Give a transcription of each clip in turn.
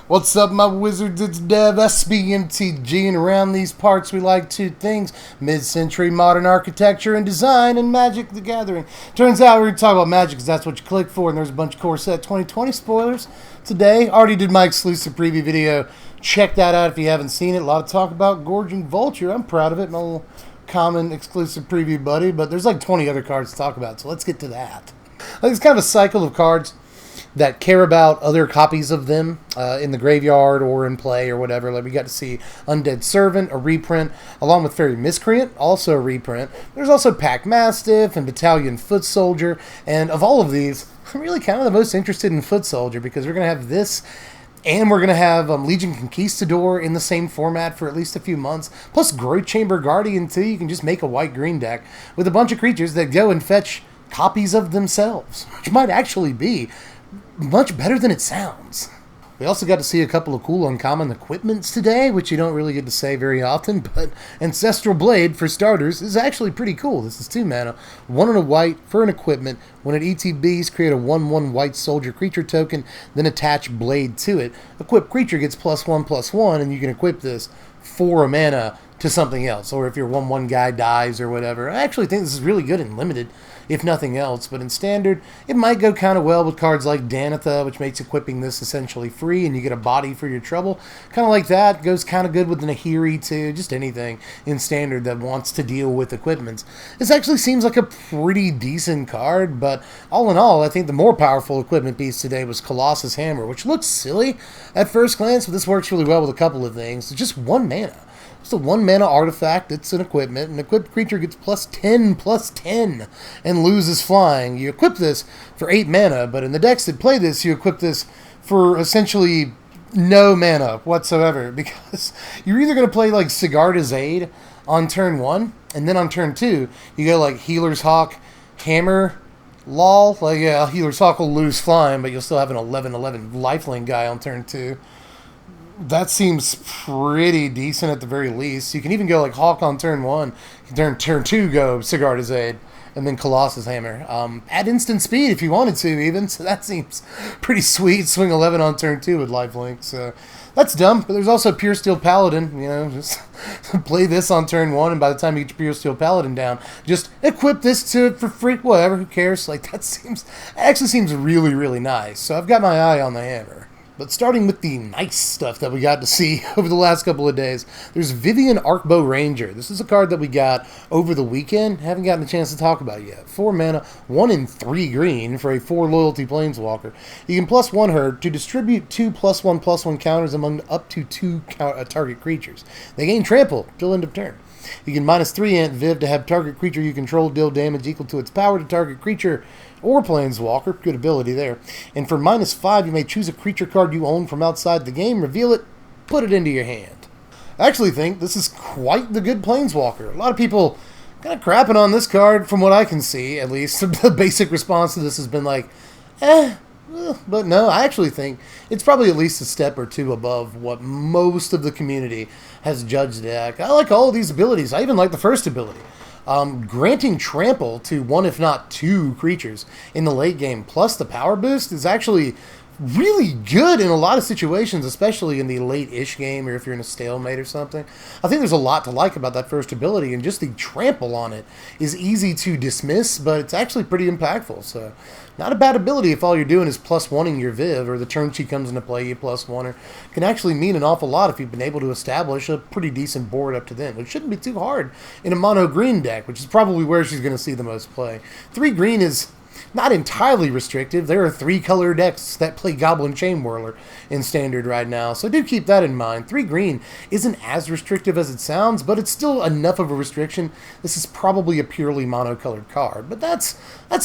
What's up, my wizards? It's Dev, Mtg, and around these parts we like two things: mid-century modern architecture and design, and Magic the Gathering. Turns out we're going to talk about Magic because that's what you click for, and there's a bunch of Core Set 2020 spoilers today. Already did my exclusive preview video. Check that out if you haven't seen it. A lot of talk about Gorging Vulture. I'm proud of it, my little common exclusive preview buddy, but there's like 20 other cards to talk about, so let's get to that. It's kind of a cycle of cards that care about other copies of them in the graveyard or in play or whatever. Like we got to see Undead Servant, a reprint, along with Fairy Miscreant, also a reprint. There's also Pack Mastiff and Battalion Foot Soldier, and of all of these, I'm really kind of the most interested in Foot Soldier because we're going to have this, and we're going to have Legion Conquistador in the same format for at least a few months. Plus Growth Chamber Guardian too. You can just make a white-green deck with a bunch of creatures that go and fetch copies of themselves, which might actually be much better than it sounds. We also got to see a couple of cool uncommon equipments today, which you don't really get to say very often, but Ancestral Blade, for starters, is actually pretty cool. This is 2 mana, 1 and a white for an equipment. When it ETBs, create a 1/1 white soldier creature token, then attach Blade to it. Equipped creature gets +1/+1, and you can equip this for a mana to something else, or if your 1/1 guy dies or whatever. I actually think this is really good in limited, if nothing else, but in standard, it might go kind of well with cards like Danitha, which makes equipping this essentially free, and you get a body for your trouble. Kind of like that. Goes kind of good with Nahiri too, just anything in standard that wants to deal with equipments. This actually seems like a pretty decent card, but all in all, I think the more powerful equipment piece today was Colossus Hammer, which looks silly at first glance, but this works really well with a couple of things. It's just 1 mana. It's a 1 mana artifact. It's an equipment. An equipped creature gets +10/+10 and loses flying. You equip this for 8 mana, but in the decks that play this, you equip this for essentially no mana whatsoever, because you're either going to play like Sigarda's Aid on turn 1, and then on turn 2, you go like Healer's Hawk, Hammer, lol. Like, yeah, Healer's Hawk will lose flying, but you'll still have an 11/11 lifelink guy on turn 2. That seems pretty decent at the very least. You can even go like Hawk on turn 1. Turn 2 go Sigarda's Aid, and then Colossus Hammer. Add instant speed if you wanted to even, so that seems pretty sweet. Swing 11 on turn 2 with lifelink, so that's dumb. But there's also Pure Steel Paladin, you know, just play this on turn 1, and by the time you get your Pure Steel Paladin down, just equip this to it for free, whatever, who cares? Like, that actually seems really, really nice. So I've got my eye on the Hammer. But starting with the nice stuff that we got to see over the last couple of days, there's Viv Ranger. This is a card that we got over the weekend. Haven't gotten a chance to talk about it yet. 4 mana, 1 and 3 green for a 4 loyalty planeswalker. You can +1 her to distribute 2 +1/+1 counters among up to 2 target creatures. They gain trample till end of turn. You can -3 Ant Viv to have target creature you control deal damage equal to its power to target creature or planeswalker. Good ability there. And for -5, you may choose a creature card you own from outside the game, reveal it, put it into your hand. I actually think this is quite the good planeswalker. A lot of people kind of crapping on this card, from what I can see, at least. The basic response to this has been like, but no, I actually think it's probably at least a step or two above what most of the community has judged the deck. I like all of these abilities. I even like the first ability. Granting trample to 1 if not 2 creatures in the late game plus the power boost is actually really good in a lot of situations, especially in the late-ish game or if you're in a stalemate or something. I think there's a lot to like about that first ability, and just the trample on it is easy to dismiss, but it's actually pretty impactful. So not a bad ability if all you're doing is +1ing your Viv, or the turn she comes into play, you +1 her. Can actually mean an awful lot if you've been able to establish a pretty decent board up to then, which shouldn't be too hard in a mono green deck, which is probably where she's going to see the most play. 3 green is not entirely restrictive. There are 3 color decks that play Goblin Chain Whirler in standard right now, so do keep that in mind. 3 green isn't as restrictive as it sounds, but it's still enough of a restriction. This is probably a purely monocolored card, but that's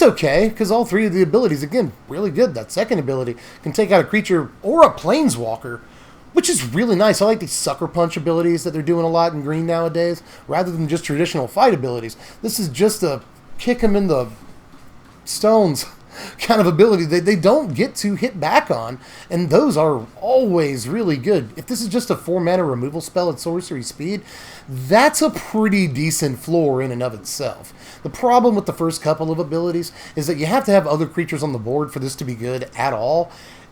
okay, because all 3 of the abilities, again, really good. That second ability can take out a creature or a planeswalker, which is really nice. I like these Sucker Punch abilities that they're doing a lot in green nowadays, rather than just traditional fight abilities. This is just a kick them in the stones kind of ability they don't get to hit back on, and those are always really good. If this is just a 4 mana removal spell at sorcery speed, that's a pretty decent floor in and of itself. The problem with the first couple of abilities is that you have to have other creatures on the board for this to be good at all,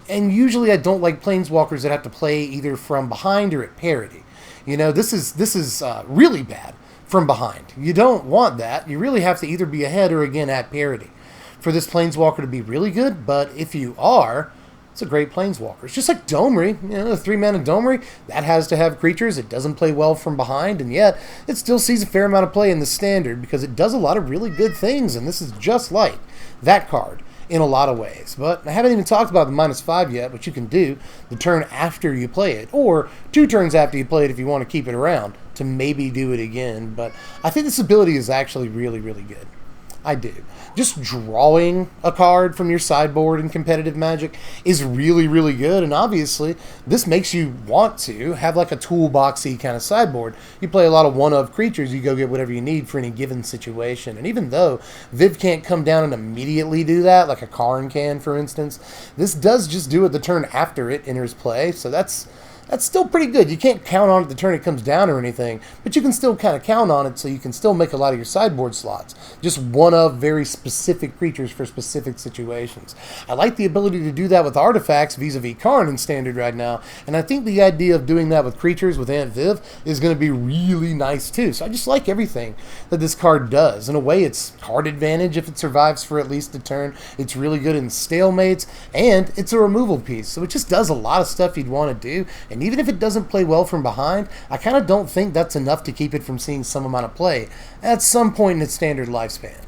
And usually I don't like planeswalkers that have to play either from behind or at parity. You know, this is really bad from behind. You don't want that. You really have to either be ahead or, again, at parity for this planeswalker to be really good. But if you are, it's a great planeswalker. It's just like Domri, you know, the 3-mana Domri, that has to have creatures. It doesn't play well from behind, and yet it still sees a fair amount of play in the standard because it does a lot of really good things, and this is just like that card in a lot of ways. But I haven't even talked about the -5 yet, which you can do the turn after you play it, or 2 turns after you play it if you want to keep it around to maybe do it again. But I think this ability is actually really, really good. I do. Just drawing a card from your sideboard in competitive Magic is really, really good, and obviously this makes you want to have like a toolboxy kind of sideboard. You play a lot of one-of creatures, you go get whatever you need for any given situation, and even though Viv can't come down and immediately do that, like a Karn can, for instance, this does just do it the turn after it enters play, so that's still pretty good. You can't count on it the turn it comes down or anything, but you can still kind of count on it so you can still make a lot of your sideboard slots. Just one of very specific creatures for specific situations. I like the ability to do that with artifacts vis-a-vis Karn in Standard right now, and I think the idea of doing that with creatures with Aunt Viv is going to be really nice too. So I just like everything that this card does. In a way, it's card advantage if it survives for at least a turn. It's really good in stalemates, and it's a removal piece. So it just does a lot of stuff you'd want to do, and even if it doesn't play well from behind, I kind of don't think that's enough to keep it from seeing some amount of play at some point in its standard lifespan.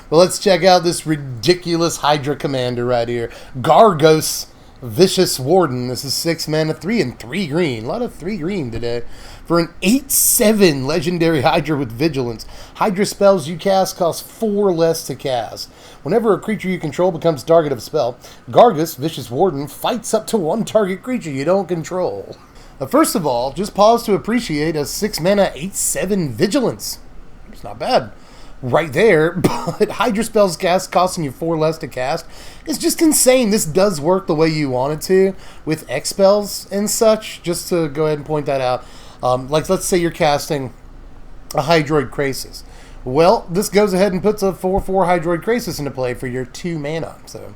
But let's check out this ridiculous Hydra commander right here. Gargas, Vicious Warden. This is 6 mana, 3 and 3 green. A lot of 3 green today. For an 8/7 legendary Hydra with Vigilance. Hydra spells you cast cost 4 less to cast. Whenever a creature you control becomes target of a spell, Gargas, Vicious Warden, fights up to 1 target creature you don't control. First of all, just pause to appreciate a 6 mana, 8/7 Vigilance. It's not bad right there, but Hydra spells cast costing you 4 less to cast. It's just insane. This does work the way you want it to with X spells and such, just to go ahead and point that out. Like, let's say you're casting a Hydroid Krasis. Well, this goes ahead and puts a 4/4 Hydroid Krasis into play for your 2 mana. So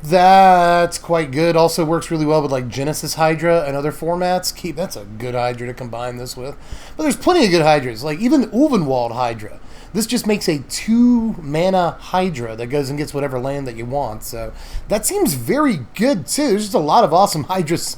that's quite good. Also works really well with like Genesis Hydra and other formats. That's a good Hydra to combine this with. But there's plenty of good Hydras, like even Ulvenwald Hydra. This just makes a 2 mana Hydra that goes and gets whatever land that you want. So that seems very good too. There's just a lot of awesome Hydras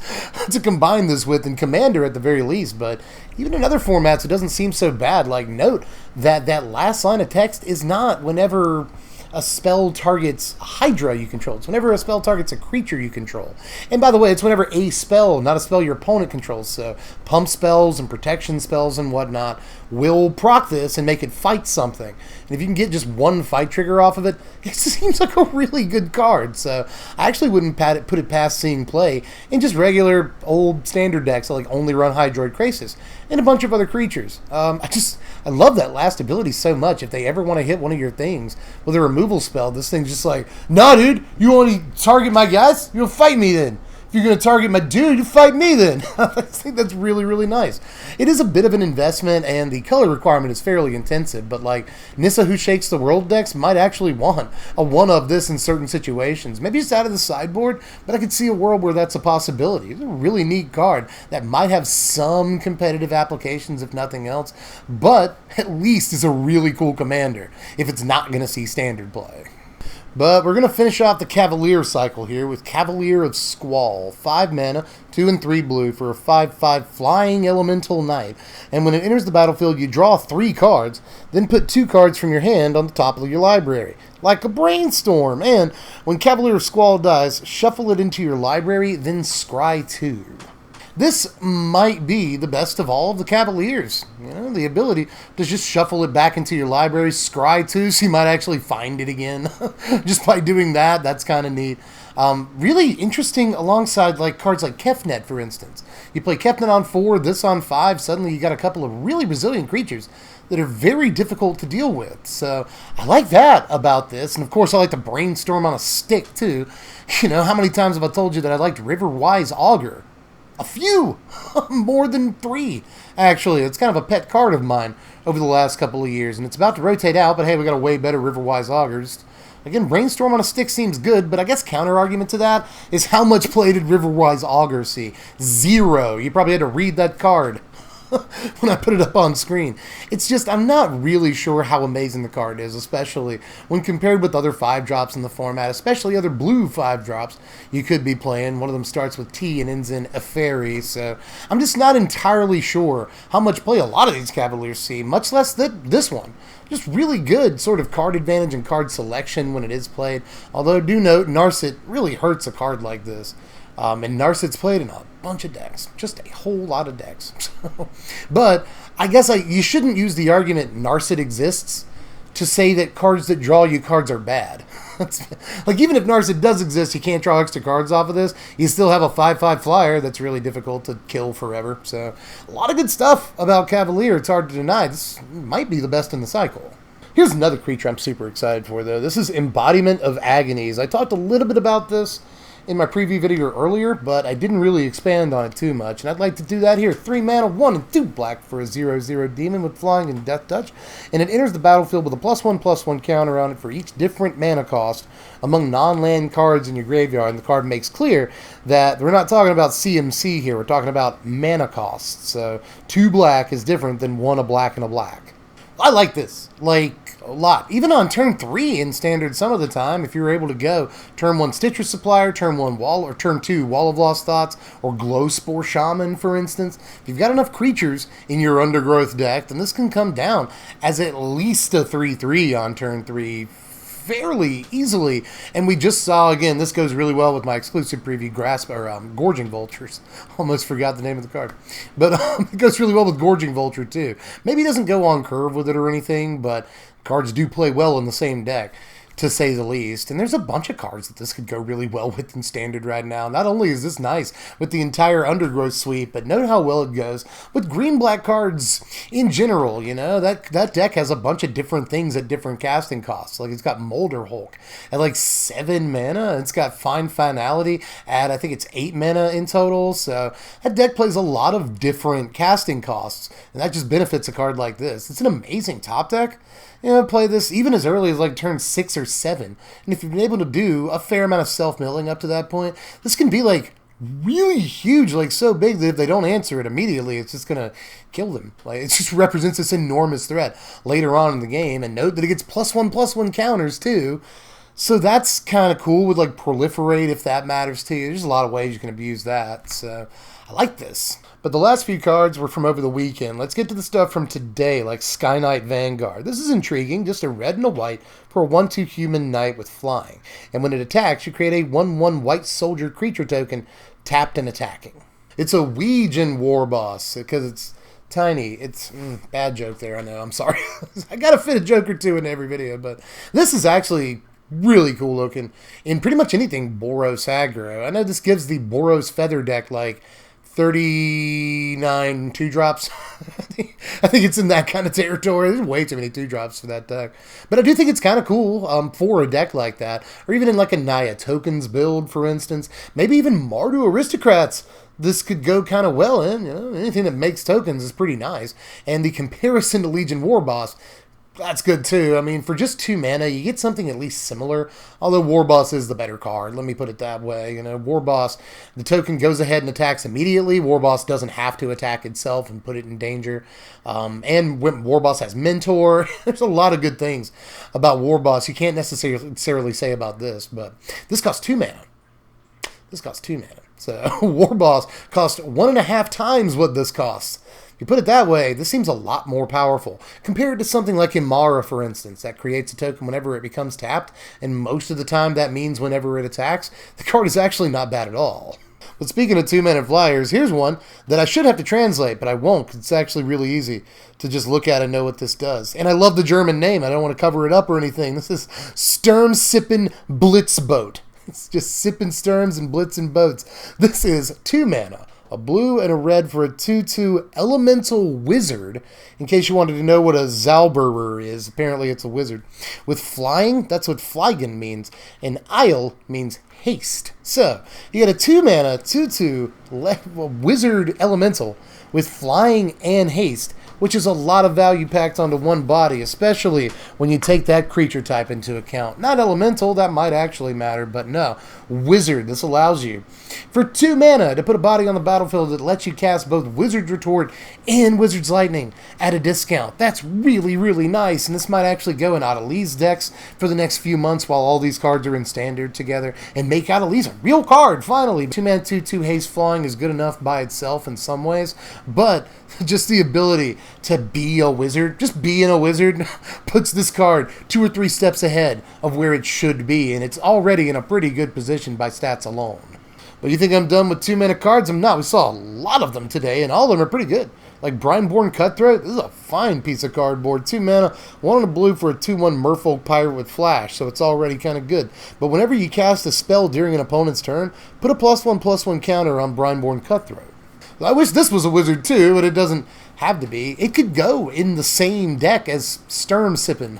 to combine this with in Commander at the very least. But even in other formats, it doesn't seem so bad. Like, note that that last line of text is not whenever a spell targets a Hydra you control. It's whenever a spell targets a creature you control. And by the way, it's whenever a spell, not a spell your opponent controls. So pump spells and protection spells and whatnot will proc this and make it fight something. And if you can get just 1 fight trigger off of it, it seems like a really good card. So I actually wouldn't put it past seeing play in just regular old standard decks that like only run Hydroid Krasis and a bunch of other creatures. I love that last ability so much. If they ever want to hit one of your things with a removal spell, this thing's just like, nah, dude, you want to target my guys? You'll fight me then. If you're going to target my dude, you fight me then. I think that's really, really nice. It is a bit of an investment, and the color requirement is fairly intensive, but like Nissa Who Shakes the World decks might actually want a one of this in certain situations. Maybe it's out of the sideboard, but I could see a world where that's a possibility. It's a really neat card that might have some competitive applications, if nothing else, but at least is a really cool commander if it's not going to see standard play. But we're going to finish off the Cavalier cycle here with Cavalier of Squall. 5 mana, 2 and 3 blue for a 5/5 flying elemental knight. And when it enters the battlefield, you draw 3 cards, then put 2 cards from your hand on the top of your library, like a brainstorm. And when Cavalier of Squall dies, shuffle it into your library, then scry 2. This might be the best of all of the Cavaliers. You know, the ability to just shuffle it back into your library, scry 2, so you might actually find it again. Just by doing that, that's kind of neat. Really interesting alongside like cards like Kefnet, for instance. You play Kefnet on 4, this on 5, suddenly you got a couple of really resilient creatures that are very difficult to deal with. So I like that about this. And of course, I like to brainstorm on a stick too. You know, how many times have I told you that I liked Riverwise Augur? A few! More than 3, actually. It's kind of a pet card of mine over the last couple of years, and it's about to rotate out, but hey, we got a way better Riverwise Augur. Just Again, Brainstorm on a stick seems good, but I guess counter-argument to that is how much play did Riverwise Augur see? 0. You probably had to read that card when I put it up on screen. It's just, I'm not really sure how amazing the card is, especially when compared with other 5-drops in the format, especially other blue 5-drops you could be playing. One of them starts with T and ends in Eferi, so I'm just not entirely sure how much play a lot of these Cavaliers see, much less this one. Just really good sort of card advantage and card selection when it is played, although do note, Narset really hurts a card like this. And Narset's played in a bunch of decks. Just a whole lot of decks. But I guess you shouldn't use the argument Narset exists to say that cards that draw you cards are bad. Like, even if Narset does exist, you can't draw extra cards off of this. You still have a 5/5 flyer that's really difficult to kill forever. So, a lot of good stuff about Cavalier. It's hard to deny. This might be the best in the cycle. Here's another creature I'm super excited for, though. This is Embodiment of Agonies. I talked a little bit about this in my preview video earlier, but I didn't really expand on it too much, and I'd like to do that here. 3 mana, 1 and 2 black for a 0/0 demon with flying and death touch, and it enters the battlefield with a +1/+1 counter on it for each different mana cost among non-land cards in your graveyard, and the card makes clear that we're not talking about CMC here, we're talking about mana costs, so 2 black is different than 1 a black and a black. I like this, like, a lot. Even on turn 3 in Standard some of the time, if you're able to go turn 1 Stitcher Supplier, turn 1 Wall, or turn 2 Wall of Lost Thoughts, or Glow Spore Shaman, for instance, if you've got enough creatures in your Undergrowth deck, then this can come down as at least a 3/3 on turn 3 fairly easily. And we just saw, again, this goes really well with my exclusive preview, Gorging Vultures. Almost forgot the name of the card. But it goes really well with Gorging Vulture, too. Maybe it doesn't go on curve with it or anything, but cards do play well in the same deck, to say the least. And there's a bunch of cards that this could go really well with in Standard right now. Not only is this nice with the entire Undergrowth suite, but note how well it goes with green-black cards in general. You know, that deck has a bunch of different things at different casting costs. Like, it's got Molder Hulk at like 7 mana. It's got Fine Finality at, I think it's 8 mana in total. So that deck plays a lot of different casting costs, and that just benefits a card like this. It's an amazing top deck. You know, play this even as early as like turn 6 or 7. And if you've been able to do a fair amount of self-milling up to that point, this can be like really huge, like so big that if they don't answer it immediately, it's just going to kill them. Like, it just represents this enormous threat later on in the game. And note that it gets +1/+1 counters too. So that's kind of cool with like Proliferate, if that matters to you. There's a lot of ways you can abuse that. So I like this. But the last few cards were from over the weekend. Let's get to the stuff from today, like Knight Vanguard. This is intriguing, just a red and a white for a 1/2 human knight with flying. And when it attacks, you create a 1/1 white soldier creature token, tapped and attacking. It's a Weejan War Boss, because it's tiny. It's bad joke there, I know, I'm sorry. I gotta fit a joke or two in every video, but this is actually really cool looking in pretty much anything Boros aggro. I know this gives the Boros Feather deck like 39 2-drops. I think it's in that kind of territory. There's way too many 2-drops for that deck. But I do think it's kind of cool for a deck like that. Or even in like a Naya Tokens build, for instance. Maybe even Mardu Aristocrats. This could go kind of well in. You know, anything that makes tokens is pretty nice. And the comparison to Legion War Boss, that's good too. I mean, for just 2 mana, you get something at least similar. Although War Boss is the better card, let me put it that way. You know, War Boss, the token goes ahead and attacks immediately. War Boss doesn't have to attack itself and put it in danger. And when War Boss has Mentor, there's a lot of good things about War Boss you can't necessarily say about this. But this costs 2 mana. This costs 2 mana. So War Boss costs 1.5 times what this costs. If you put it that way, this seems a lot more powerful. Compared to something like Imara, for instance, that creates a token whenever it becomes tapped, and most of the time that means whenever it attacks, the card is actually not bad at all. But speaking of 2-mana flyers, here's one that I should have to translate, but I won't, because it's actually really easy to just look at and know what this does. And I love the German name. I don't want to cover it up or anything. This is Sturmsippen Blitzboat. It's just sipping Sturms and blitzing boats. This is 2 mana. A blue and a red for a 2/2 elemental wizard. In case you wanted to know what a Zauberer is, apparently it's a wizard. With flying, that's what Flygen means. And Isle means haste. So, you get a 2-mana, 2/2 wizard elemental with flying and haste, which is a lot of value packed onto one body, especially when you take that creature type into account. Not elemental, that might actually matter, but no. Wizard, this allows you for 2 mana to put a body on the battlefield that lets you cast both Wizard's Retort and Wizard's Lightning at a discount. That's really, really nice, and this might actually go in Adeli's decks for the next few months while all these cards are in Standard together, and make Adeli's a real card, finally. 2-mana, 2/2 haste flying is good enough by itself in some ways, but just the ability to be a wizard, just being a wizard, puts this card 2 or 3 steps ahead of where it should be, and it's already in a pretty good position by stats alone. But you think I'm done with 2-mana cards? I'm not. We saw a lot of them today, and all of them are pretty good. Like Brineborn Cutthroat, this is a fine piece of cardboard. 2 mana, 1 and a blue for a 2/1 Merfolk Pirate with Flash, so it's already kind of good. But whenever you cast a spell during an opponent's turn, put a +1/+1 counter on Brineborn Cutthroat. I wish this was a wizard too, but it doesn't have to be. It could go in the same deck as Sturm Sippin',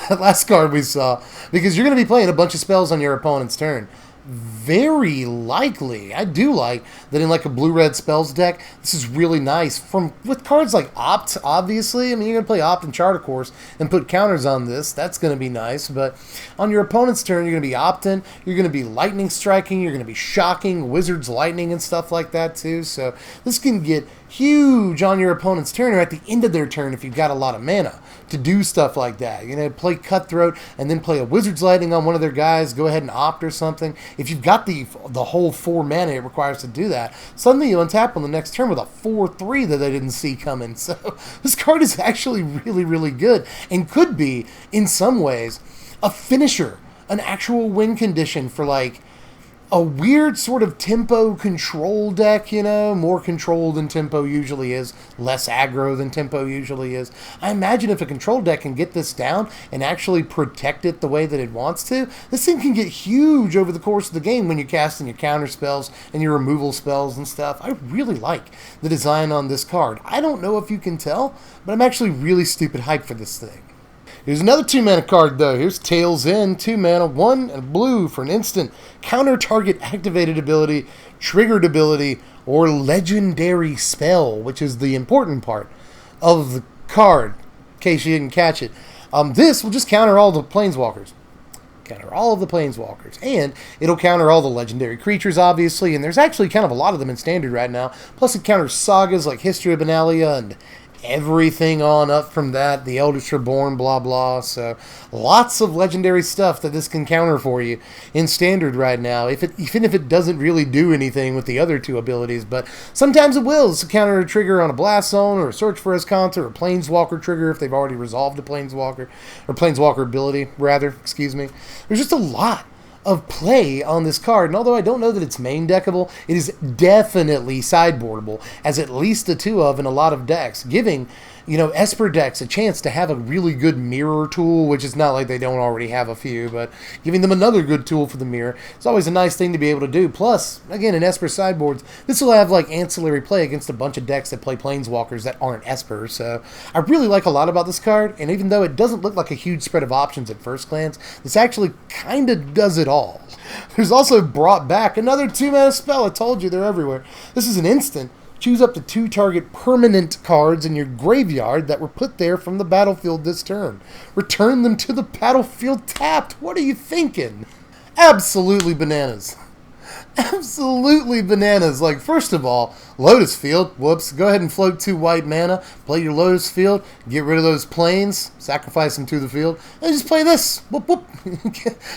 that last card we saw, because you're going to be playing a bunch of spells on your opponent's turn. Very likely, I do like that in like a blue-red spells deck, this is really nice. With cards like Opt, obviously, I mean, you're going to play Opt and Chart, of course, and put counters on this. That's going to be nice, but on your opponent's turn, you're going to be Opting, you're going to be Lightning Striking, you're going to be Shocking, Wizard's Lightning and stuff like that too, so this can get huge on your opponent's turn or at the end of their turn if you've got a lot of mana to do stuff like that. You're going to play Cutthroat and then play a Wizard's Lightning on one of their guys, go ahead and Opt or something. If you've got the whole 4 mana it requires to do that, suddenly you untap on the next turn with a 4/3 that they didn't see coming. So this card is actually really, really good and could be, in some ways, a finisher, an actual win condition for like a weird sort of tempo control deck, you know, more control than tempo usually is, less aggro than tempo usually is. I imagine if a control deck can get this down and actually protect it the way that it wants to, this thing can get huge over the course of the game when you're casting your counter spells and your removal spells and stuff. I really like the design on this card. I don't know if you can tell, but I'm actually really stupid hyped for this thing. Here's another 2-mana card, though. Here's Tails In, 2 mana, 1 and blue for an instant. Counter target activated ability, triggered ability, or legendary spell, which is the important part of the card, in case you didn't catch it. This will just counter all the Planeswalkers. Counter all of the Planeswalkers. And it'll counter all the legendary creatures, obviously, and there's actually kind of a lot of them in Standard right now. Plus it counters sagas like History of Benalia and everything on up from that, the Eldritch Reborn, blah blah. So lots of legendary stuff that this can counter for you in Standard right now, even if it doesn't really do anything with the other 2 abilities, but sometimes it will. It's a counter trigger on a Blast Zone or a Search for Esconta or a Planeswalker trigger if they've already resolved a Planeswalker, or Planeswalker ability rather, excuse me. There's just a lot of play on this card, and although I don't know that it's main deckable, it is definitely sideboardable, as at least a 2 of in a lot of decks, giving, you know, Esper decks a chance to have a really good mirror tool, which is not like they don't already have a few, but giving them another good tool for the mirror. It's always a nice thing to be able to do. Plus, again, in Esper sideboards, this will have like ancillary play against a bunch of decks that play Planeswalkers that aren't Esper, so I really like a lot about this card, and even though it doesn't look like a huge spread of options at first glance, this actually kind of does it all. There's also brought back another 2-mana spell. I told you, they're everywhere. This is an instant. Choose up to 2 target permanent cards in your graveyard that were put there from the battlefield this turn. Return them to the battlefield tapped. What are you thinking? Absolutely bananas. Absolutely bananas. Like, first of all, Lotus Field. Whoops. Go ahead and float 2 white mana. Play your Lotus Field. Get rid of those planes. Sacrifice them to the field. And just play this. Whoop, whoop.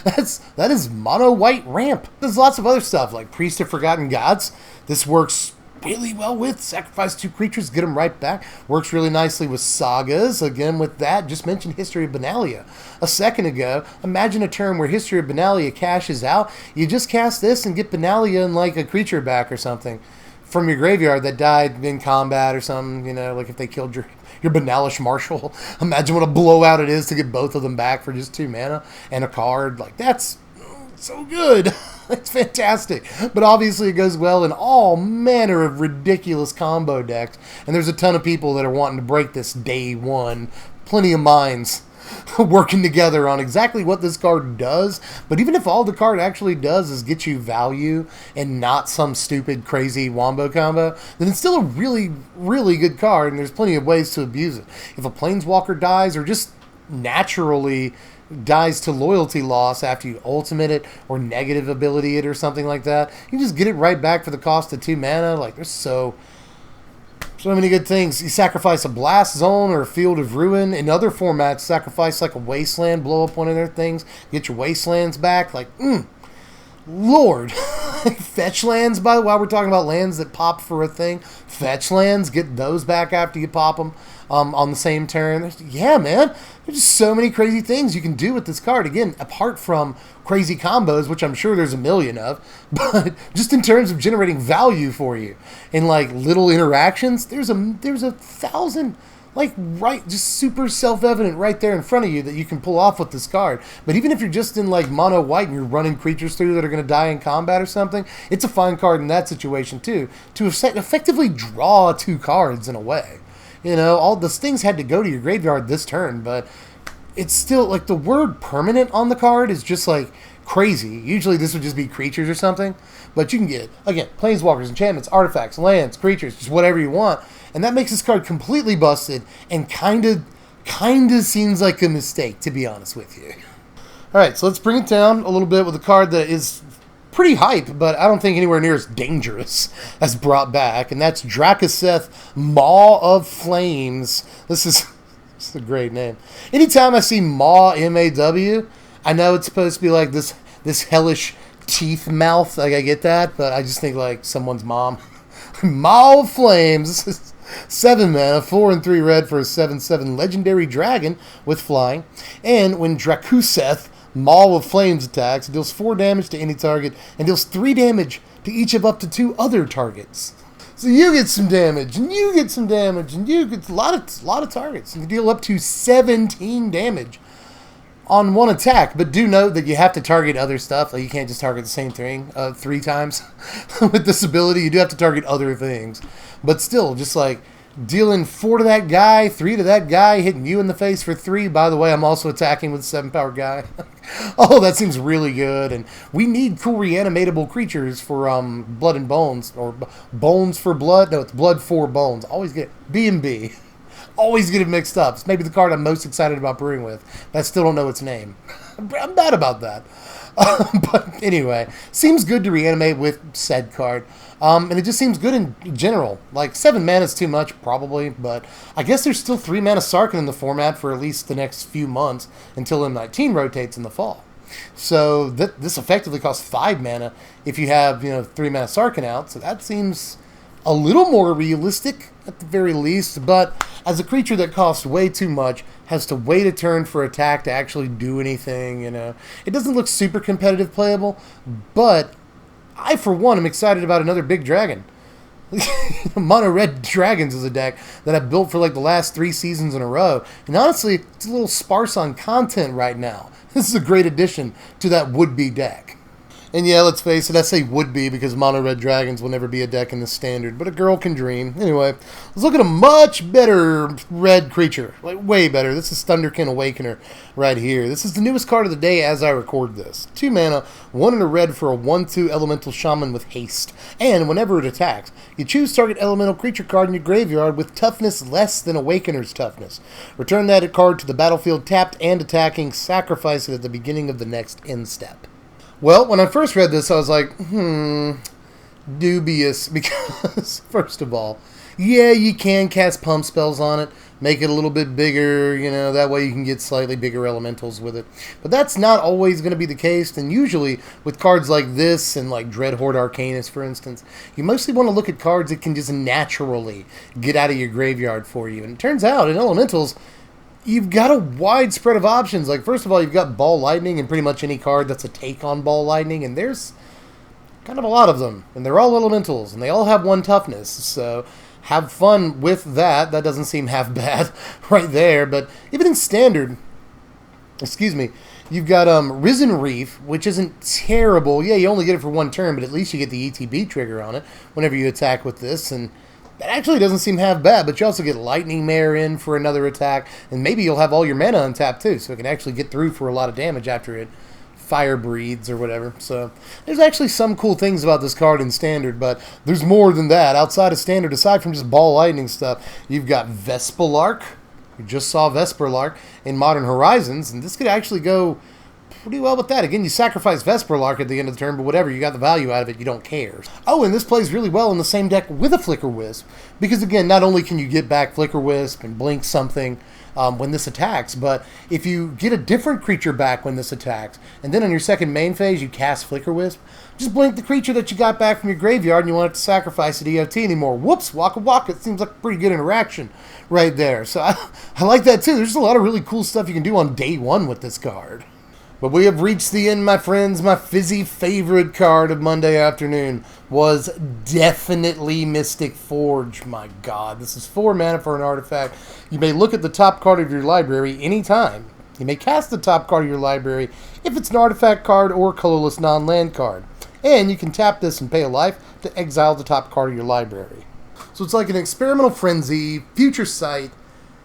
That is mono white ramp. There's lots of other stuff like Priest of Forgotten Gods. This works really well with. Sacrifice 2 creatures, get them right back. Works really nicely with sagas. Again, with that, just mentioned History of Benalia a second ago. Imagine a turn where History of Benalia cashes out. You just cast this and get Benalia and like a creature back or something from your graveyard that died in combat or something, you know, like if they killed your Benalish Marshal. Imagine what a blowout it is to get both of them back for just 2 mana and a card. Like, that's so good. It's fantastic. But obviously it goes well in all manner of ridiculous combo decks. And there's a ton of people that are wanting to break this day one. Plenty of minds working together on exactly what this card does. But even if all the card actually does is get you value and not some stupid, crazy wombo combo, then it's still a really, really good card, and there's plenty of ways to abuse it. If a Planeswalker dies or just naturally dies to loyalty loss after you ultimate it or negative ability it or something like that, you just get it right back for the cost of 2 mana. Like, there's so many good things. You sacrifice a Blast Zone or a Field of Ruin. In other formats, sacrifice like a Wasteland, blow up one of their things, get your Wastelands back. Like, Lord. Fetch lands, by the way, while we're talking about lands that pop for a thing, fetch lands, get those back after you pop them on the same turn. Yeah, man. There's just so many crazy things you can do with this card. Again, apart from crazy combos, which I'm sure there's a million of, but just in terms of generating value for you in like little interactions, there's a thousand, like, right, just super self-evident right there in front of you that you can pull off with this card. But even if you're just in like mono white and you're running creatures through that are going to die in combat or something, it's a fine card in that situation too, to effectively draw 2 cards in a way. You know, all those things had to go to your graveyard this turn, but it's still, like, the word permanent on the card is just, like, crazy. Usually this would just be creatures or something, but you can get, again, Planeswalkers, enchantments, artifacts, lands, creatures, just whatever you want, and that makes this card completely busted and kind of seems like a mistake, to be honest with you. Alright, so let's bring it down a little bit with a card that is pretty hype, but I don't think anywhere near as dangerous as brought back, and that's Drac, Maw of Flames. This is a great name. Anytime I see Maw, M-A-W, I know it's supposed to be like this hellish teeth mouth, like I get that, but I just think like someone's mom. Maw of Flames. This is 7 mana, 4 and 3 red for a 7/7 legendary dragon with flying, and when Drakuseth, Maw of Flames attacks, it deals 4 damage to any target and deals 3 damage to each of up to 2 other targets. So you get some damage, and you get some damage, and you get a lot of targets. You deal up to 17 damage on one attack. But do note that you have to target other stuff. Like, you can't just target the same thing 3 times with this ability. You do have to target other things. But still, just like dealing 4 to that guy, 3 to that guy, hitting you in the face for 3. By the way, I'm also attacking with 7-power guy. Oh, that seems really good. And we need cool reanimatable creatures for Blood and Bones, or Bones for Blood. No, it's Blood for Bones. Always get B&B. Always get it mixed up. It's maybe the card I'm most excited about brewing with, but I still don't know its name. I'm bad about that. But anyway, seems good to reanimate with said card. And it just seems good in general. Like, 7 mana is too much, probably, but I guess there's still 3 mana Sarkhan in the format for at least the next few months until M19 rotates in the fall. So this effectively costs 5 mana if you have, 3 mana Sarkhan out, so that seems a little more realistic at the very least, but as a creature that costs way too much, has to wait a turn for attack to actually do anything, it doesn't look super competitive playable, but I, for one, am excited about another big dragon. Mono Red Dragons is a deck that I've built for like the last 3 seasons in a row, and honestly, it's a little sparse on content right now. This is a great addition to that would-be deck. And yeah, let's face it, I say would-be because Mono Red Dragons will never be a deck in the standard, but a girl can dream. Anyway, let's look at a much better red creature. Like, way better. This is Thunder Can Awakener right here. This is the newest card of the day as I record this. 2 mana, 1 and a red for a 1/2 Elemental Shaman with haste. And whenever it attacks, you choose target elemental creature card in your graveyard with toughness less than Awakener's toughness. Return that card to the battlefield tapped and attacking. Sacrifice it at the beginning of the next end step. Well, when I first read this, I was like, dubious, because, first of all, yeah, you can cast pump spells on it, make it a little bit bigger, that way you can get slightly bigger elementals with it. But that's not always going to be the case, and usually with cards like this and like Dreadhorde Arcanist, for instance, you mostly want to look at cards that can just naturally get out of your graveyard for you. And it turns out, in elementals, you've got a wide spread of options. Like, first of all, you've got Ball Lightning and pretty much any card that's a take on Ball Lightning, and there's kind of a lot of them, and they're all elementals, and they all have 1 toughness, so have fun with that. That doesn't seem half bad right there, but even in standard, you've got Risen Reef, which isn't terrible. Yeah, you only get it for 1 turn, but at least you get the ETB trigger on it whenever you attack with this, and That actually doesn't seem half bad, but you also get Lightning Mare in for another attack, and maybe you'll have all your mana untapped too, so it can actually get through for a lot of damage after it fire breathes or whatever. So there's actually some cool things about this card in Standard, but there's more than that. Outside of Standard, aside from just ball lightning stuff, you've got Vespelark. We just saw Vesperlark in Modern Horizons, and this could actually go pretty well with that. Again, you sacrifice Vesperlark at the end of the turn, but whatever, you got the value out of it, you don't care. Oh, and this plays really well in the same deck with a Flicker Wisp, because again, not only can you get back Flicker Wisp and blink something when this attacks, but if you get a different creature back when this attacks, and then on your second main phase you cast Flicker Wisp, just blink the creature that you got back from your graveyard and you won't have to sacrifice it EOT anymore. Whoops, Waka Waka. It seems like a pretty good interaction right there. So I like that too. There's just a lot of really cool stuff you can do on day one with this card. But we have reached the end, my friends. My fizzy favorite card of Monday afternoon was definitely Mystic Forge. My God, this is 4 mana for an artifact. You may look at the top card of your library anytime. You may cast the top card of your library if it's an artifact card or colorless non-land card. And you can tap this and pay a life to exile the top card of your library. So it's like an Experimental Frenzy, Future Sight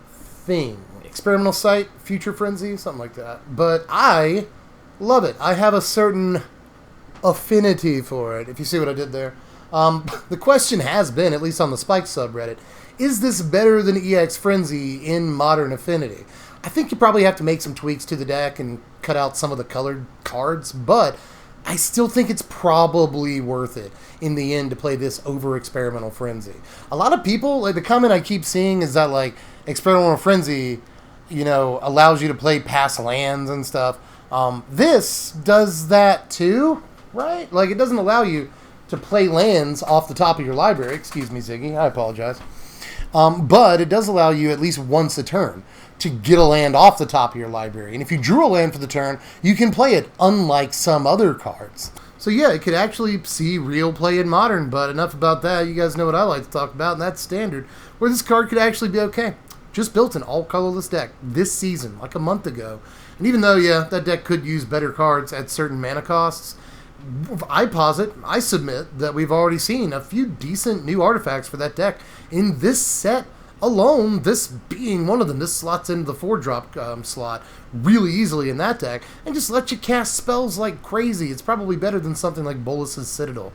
thing. Experimental Sight, Future Frenzy, something like that. But I love it. I have a certain affinity for it, if you see what I did there. The question has been, at least on the Spike subreddit, is this better than EX Frenzy in Modern Affinity? I think you probably have to make some tweaks to the deck and cut out some of the colored cards, but I still think it's probably worth it in the end to play this over Experimental Frenzy. A lot of people, like the comment I keep seeing is that like Experimental Frenzy, you know, allows you to play past lands and stuff. This does that too, right? Like it doesn't allow you to play lands off the top of your library. Excuse me, Ziggy, I apologize. But it does allow you at least once a turn to get a land off the top of your library. And if you drew a land for the turn, you can play it, unlike some other cards. So yeah, it could actually see real play in Modern, but enough about that. You guys know what I like to talk about, and that's Standard, where this card could actually be okay. Just built an all-colorless deck this season, like a month ago. And even though, yeah, that deck could use better cards at certain mana costs, I submit that we've already seen a few decent new artifacts for that deck in this set alone, this being one of them. This slots into the 4-drop slot really easily in that deck, and just let you cast spells like crazy. It's probably better than something like Bolus's Citadel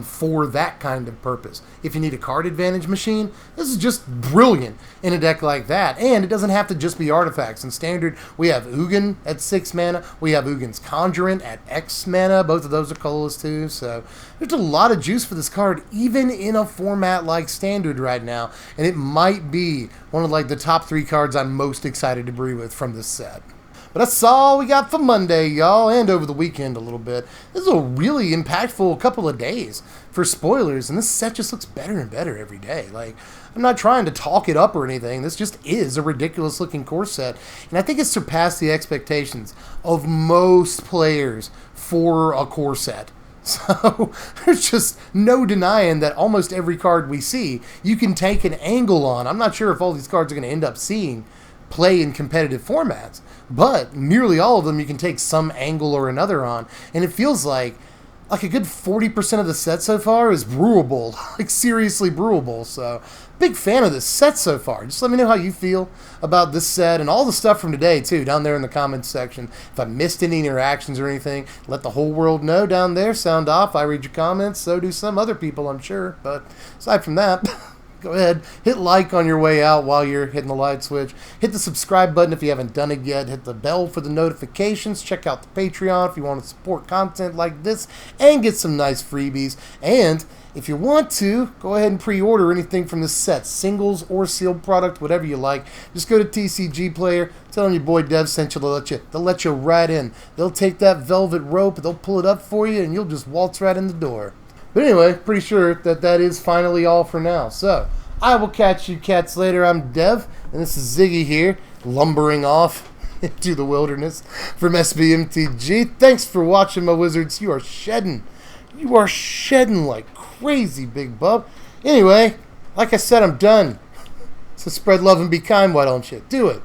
for that kind of purpose. If you need a card advantage machine, this is just brilliant in a deck like that. And it doesn't have to just be artifacts. In Standard, we have Ugin at 6 mana. We have Ugin's Conjurant at X mana. Both of those are colorless too. So there's a lot of juice for this card, even in a format like Standard right now. And it might be one of like the top 3 cards I'm most excited to brew with from this set. But that's all we got for Monday, y'all, and over the weekend a little bit. This is a really impactful couple of days for spoilers, and this set just looks better and better every day. Like, I'm not trying to talk it up or anything. This just is a ridiculous-looking core set, and I think it's surpassed the expectations of most players for a core set. So there's just no denying that almost every card we see, you can take an angle on. I'm not sure if all these cards are going to end up seeing play in competitive formats, but nearly all of them you can take some angle or another on, and it feels like a good 40% of the set so far is brewable, like seriously brewable. So big fan of this set so far. Just let me know how you feel about this set and all the stuff from today too, down there in the comments section. If I missed any interactions or anything, let the whole world know down there. Sound off. I read your comments, so do some other people, I'm sure. But aside from that, go ahead, hit like on your way out while you're hitting the light switch. Hit the subscribe button if you haven't done it yet. Hit the bell for the notifications. Check out the Patreon if you want to support content like this and get some nice freebies. And if you want to, go ahead and pre-order anything from this set, singles or sealed product, whatever you like. Just go to TCG Player, tell them your boy Dev sent you. They'll let you right in. They'll take that velvet rope, they'll pull it up for you, and you'll just waltz right in the door. But anyway, pretty sure that is finally all for now. So, I will catch you cats later. I'm Dev, and this is Ziggy here, lumbering off into the wilderness from SBMTG. Thanks for watching, my wizards. You are shedding. You are shedding like crazy, big bub. Anyway, like I said, I'm done. So spread love and be kind, why don't you? Do it.